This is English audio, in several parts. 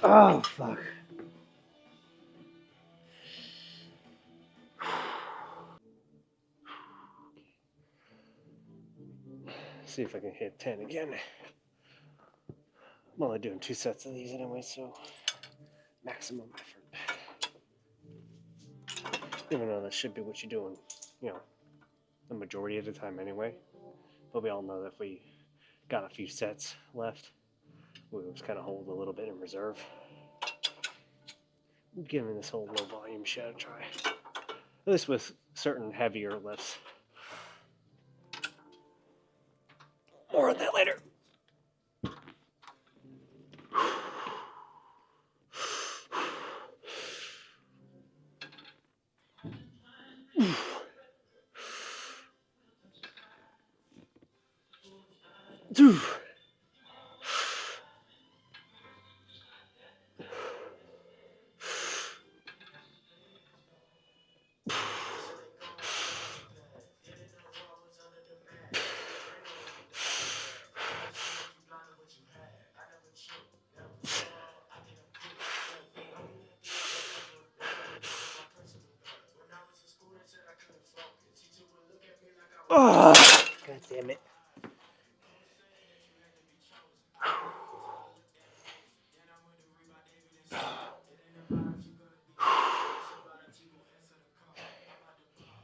Oh, fuck. See if I can hit 10 again. I'm only doing 2 sets of these anyway, so maximum effort. Even though that should be what you're doing, you know, the majority of the time anyway. But we all know that if we got a few sets left, we would just kind of hold a little bit in reserve. Giving this whole low volume shit a try. At least with certain heavier lifts. More on that later. Oh, God damn it.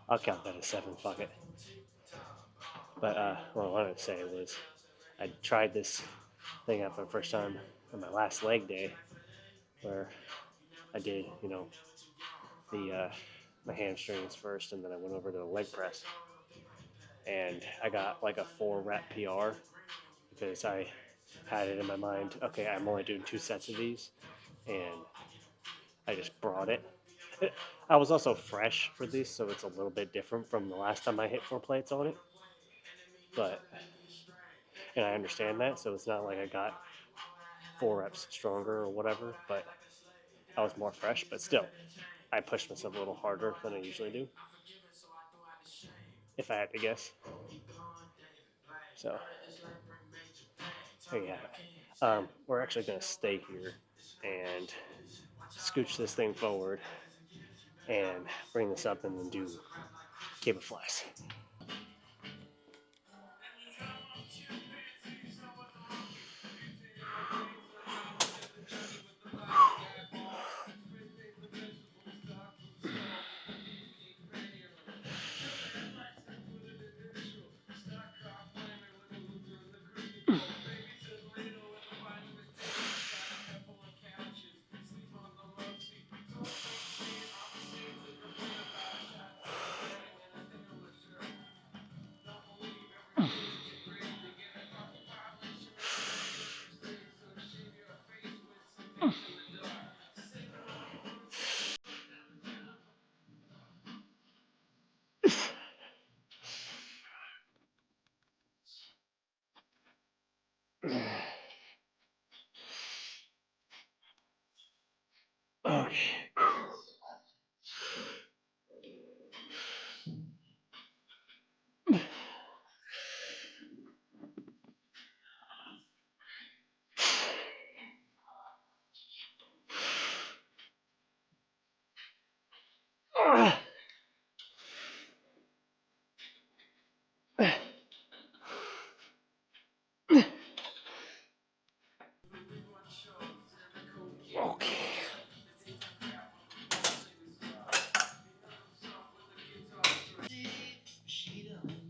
I'll count that as 7, fuck it. But what I wanted to say was I tried this thing out for the first time on my last leg day where I did, you know, the my hamstrings first and then I went over to the leg press. And I got like a 4 rep PR because I had it in my mind, okay, I'm only doing 2 sets of these, and I just brought it. I was also fresh for these, so it's a little bit different from the last time I hit 4 plates on it. But, and I understand that, so it's not like I got 4 reps stronger or whatever, but I was more fresh, but still, I pushed myself a little harder than I usually do, if I had to guess. So, there you have it. We're actually going to stay here and scooch this thing forward and bring this up and then do cable flies. Okay. Okay.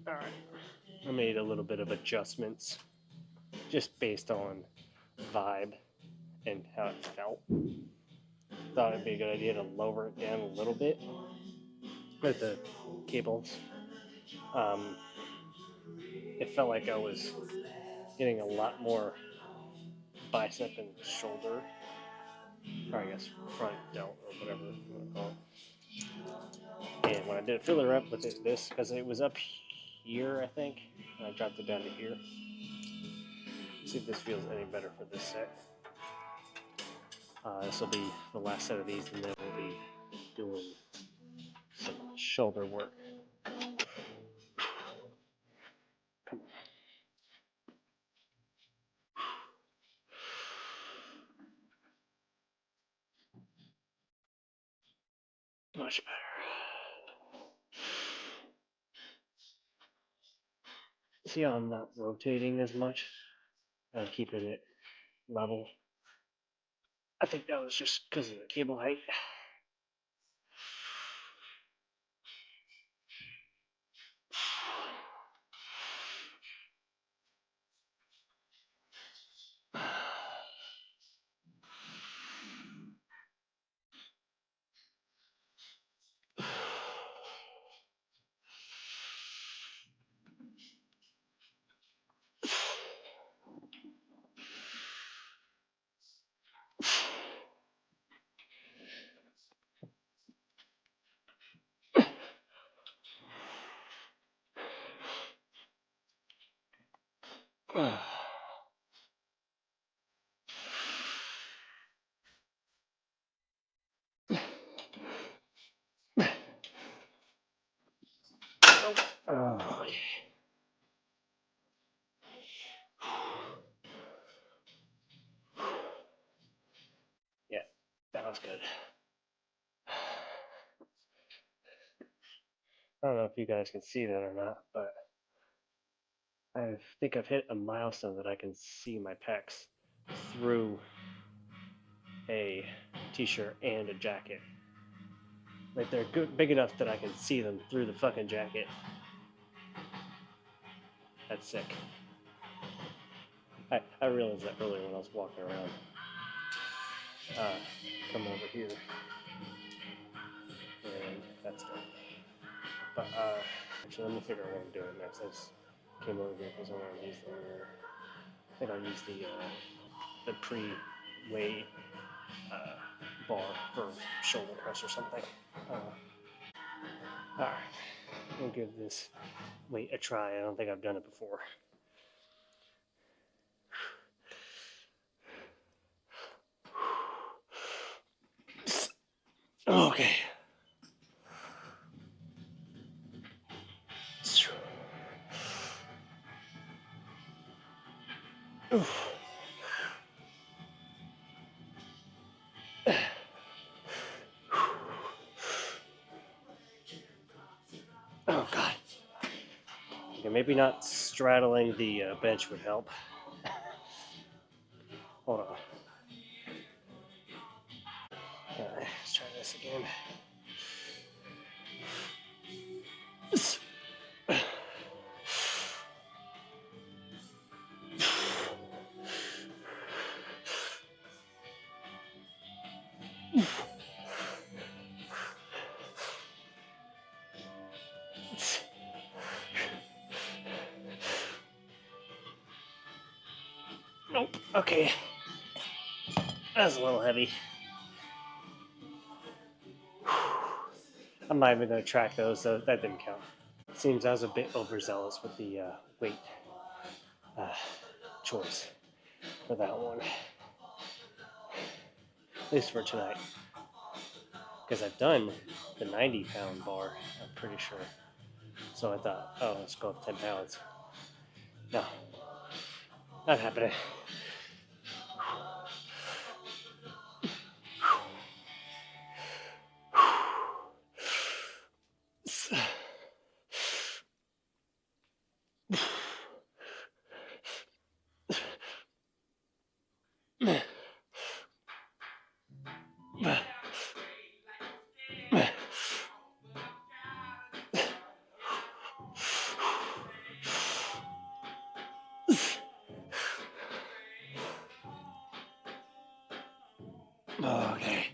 All right. I made a little bit of adjustments just based on vibe and how it felt. Thought it'd be a good idea to lower it down a little bit with the cables um, it felt like I was getting a lot more bicep and shoulder, or I guess front delt or whatever you want to call it. And when I did a filler rep with this, because it was up here, I think, and I dropped it down to here. See if this feels any better for this set. This will be the last set of these, and then we'll be doing some shoulder work. Much better. See how I'm not rotating as much? I'm keeping it level. I think that was just because of the cable height. Oh, yeah, that was good. I don't know if you guys can see that or not, but I think I've hit a milestone that I can see my pecs through a t-shirt and a jacket. Like they're good, big enough that I can see them through the fucking jacket. That's sick. I realized that earlier when I was walking around. Come over here, and that's good. But actually, let me figure out what I'm doing next. I just came over here because I want to use I think I'll use the pre-weight uh, bar for shoulder press or something. All right, we'll give this weight a try. I don't think I've done it before. Okay. Oof. Oh god. Okay, maybe not straddling the bench would help. Hold on. Let's try this again. Nope. Okay. That's a little heavy. I'm not even going to track those, so that didn't count. Seems I was a bit overzealous with the weight uh, choice for that one. At least for tonight. Because I've done the 90-pound bar, I'm pretty sure. So I thought, oh, let's go up 10 pounds. No, not happening. Okay.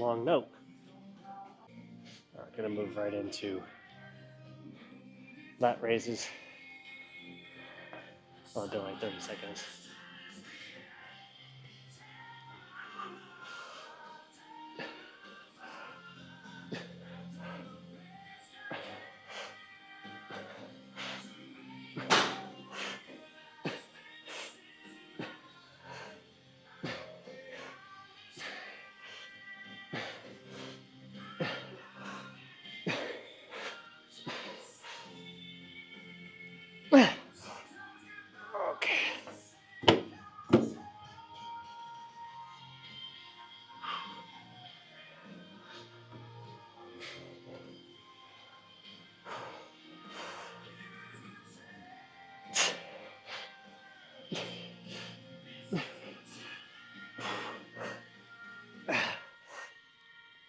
long note. All right, gonna move right into lat raises. I'll do like 30 seconds.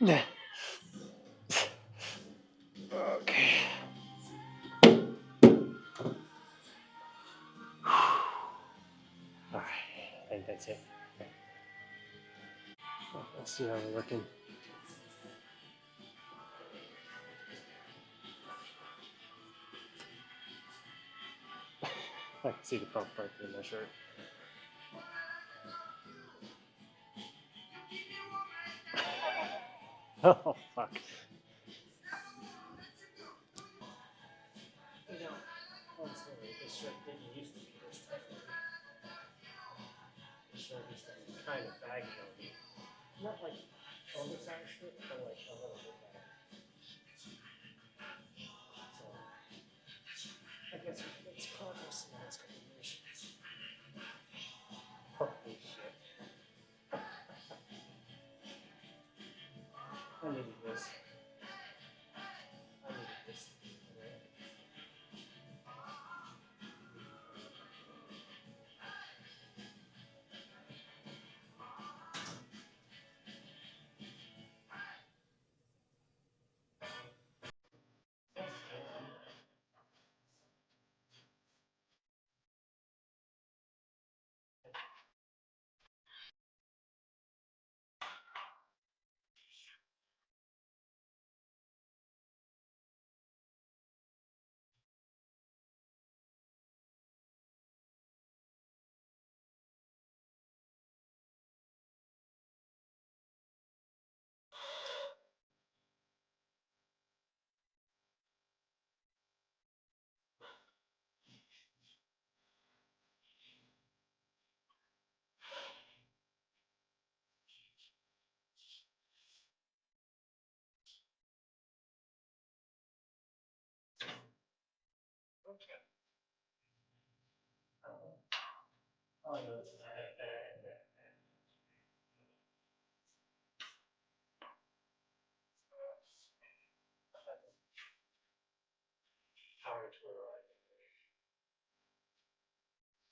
Okay. Okay. All right. I think that's it. Let's see how we're looking. I can see the pump right through my shirt. Oh, fuck. You know, honestly, this shirt didn't used to be this tight. This shirt used to be kind of baggy on me. Not like oversized shirt, but like a little bit baggy. So, I guess it's progress in the last couple of years. Holy shit. I needed this. I needed this. Oh, no, it's power tool.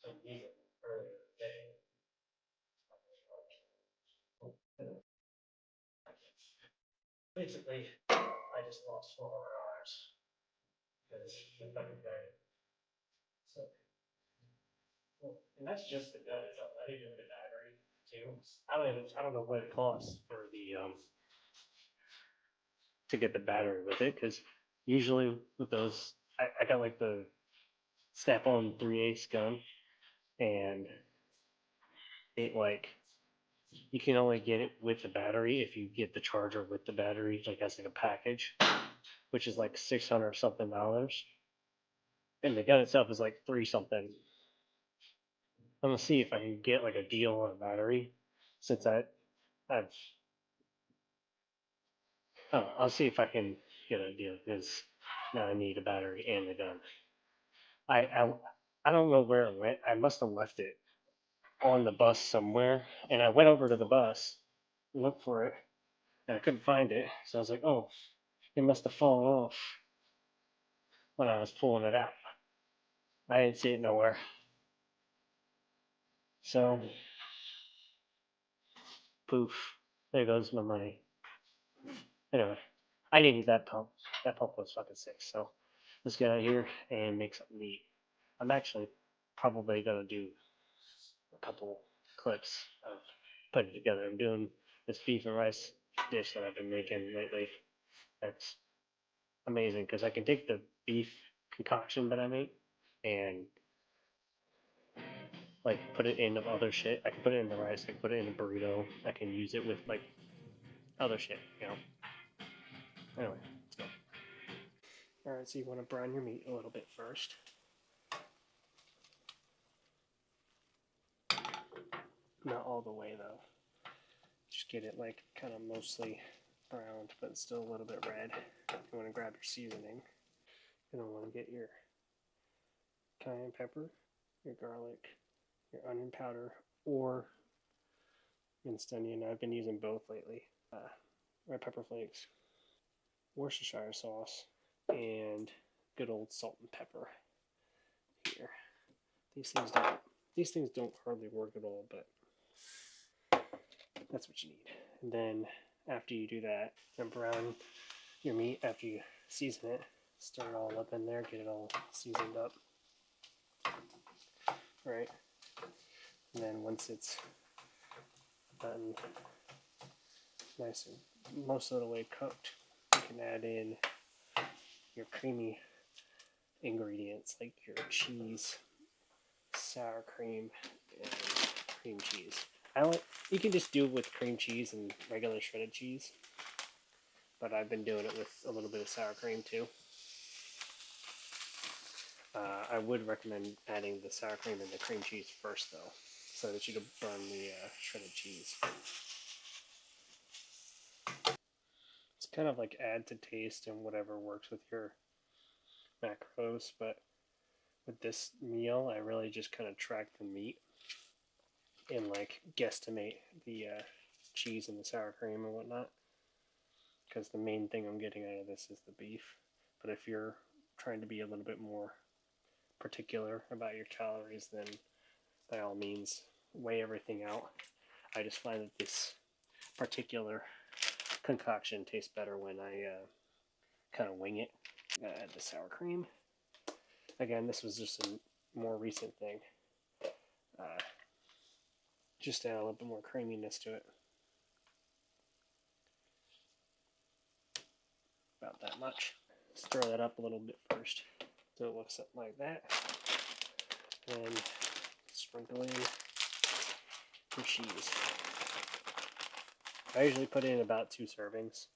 So use it earlier today. Basically, I just lost 400 hours because the fucking guy. So, well, and that's just the gun itself. I didn't do the battery too. I don't know what it costs for the to get the battery with it because usually with those, I got like the snap-on 3/8 gun, and it like you can only get it with the battery if you get the charger with the battery, like as like a package, which is like 600 something dollars, and the gun itself is like three something. I'm gonna see if I can get like a deal on a battery, since I've oh, I'll see if I can get a deal because now I need a battery and the gun. I I I don't know where it went. I must have left it on the bus somewhere, and I went over to the bus, looked for it, and I couldn't find it. So I was like, oh, it must have fallen off when I was pulling it out. I didn't see it nowhere. So poof, there goes my money. Anyway, I needed that pump. That pump was fucking sick. So let's get out of here and make something neat. I'm actually probably gonna do a couple clips of putting it together. I'm doing this beef and rice dish that I've been making lately. That's amazing because I can take the beef concoction that I make and like put it in other shit. I can put it in the rice. I can put it in a burrito. I can use it with like other shit. Anyway, let's go. All right, so you want to brown your meat a little bit first. Not all the way though. Just get it like kind of mostly browned, but still a little bit red. You want to grab your seasoning. You're gonna want to get your cayenne pepper, your garlic, your onion powder, or minced onion. I've been using both lately. Red pepper flakes, Worcestershire sauce, and good old salt and pepper. Here, these things don't hardly work at all, but that's what you need. And then after you do that, then brown your meat after you season it. Stir it all up in there, get it all seasoned up. Right? And then once it's gotten nice and most of the way cooked, you can add in your creamy ingredients like your cheese, sour cream, and cream cheese. You can just do it with cream cheese and regular shredded cheese, but I've been doing it with a little bit of sour cream too. I would recommend adding the sour cream and the cream cheese first though, so that you can burn the shredded cheese. It's kind of like add to taste and whatever works with your macros, but with this meal, I really just kind of track the meat and like guesstimate the cheese and the sour cream and whatnot, because the main thing I'm getting out of this is the beef. But if you're trying to be a little bit more particular about your calories, then by all means weigh everything out. I just find that this particular concoction tastes better when I kind of wing it. Add the sour cream. Again, this was just a more recent thing. Just add a little bit more creaminess to it. About that much. Stir that up a little bit first so it looks up like that. Then sprinkle in your cheese. I usually put in about 2 servings.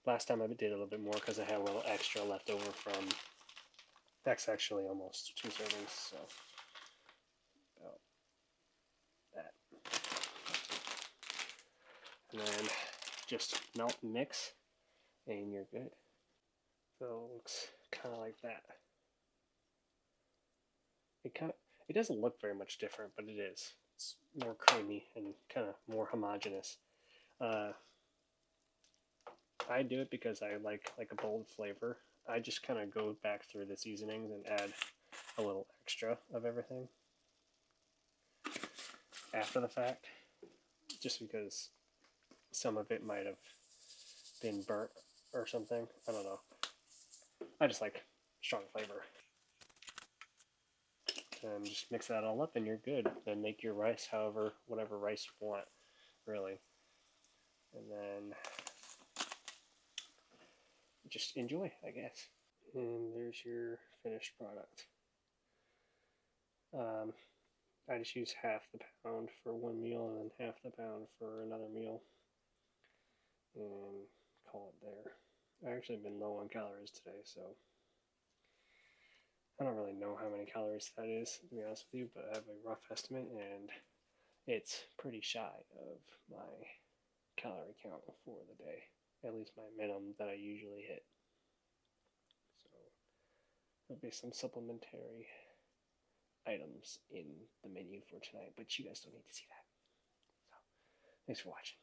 Last time I did a little bit more because I had a little extra left over from. That's actually almost 2 servings, so about that. And then just melt and mix, and you're good. So it looks kind of like that. It doesn't look very much different, but it is. It's more creamy and kind of more homogeneous. I do it because I like a bold flavor. I just kind of go back through the seasonings and add a little extra of everything after the fact, just because some of it might have been burnt or something. I don't know. I just like strong flavor. And just mix that all up and you're good. Then make your rice whatever rice you want, really. And then just enjoy, I guess. And there's your finished product. I just use half the pound for one meal and then half the pound for another meal. And call it there. I actually been low on calories today, so I don't really know how many calories that is, to be honest with you, but I have a rough estimate, and it's pretty shy of my calorie count for the day, at least my minimum that I usually hit. So there'll be some supplementary items in the menu for tonight, but you guys don't need to see that. So thanks for watching.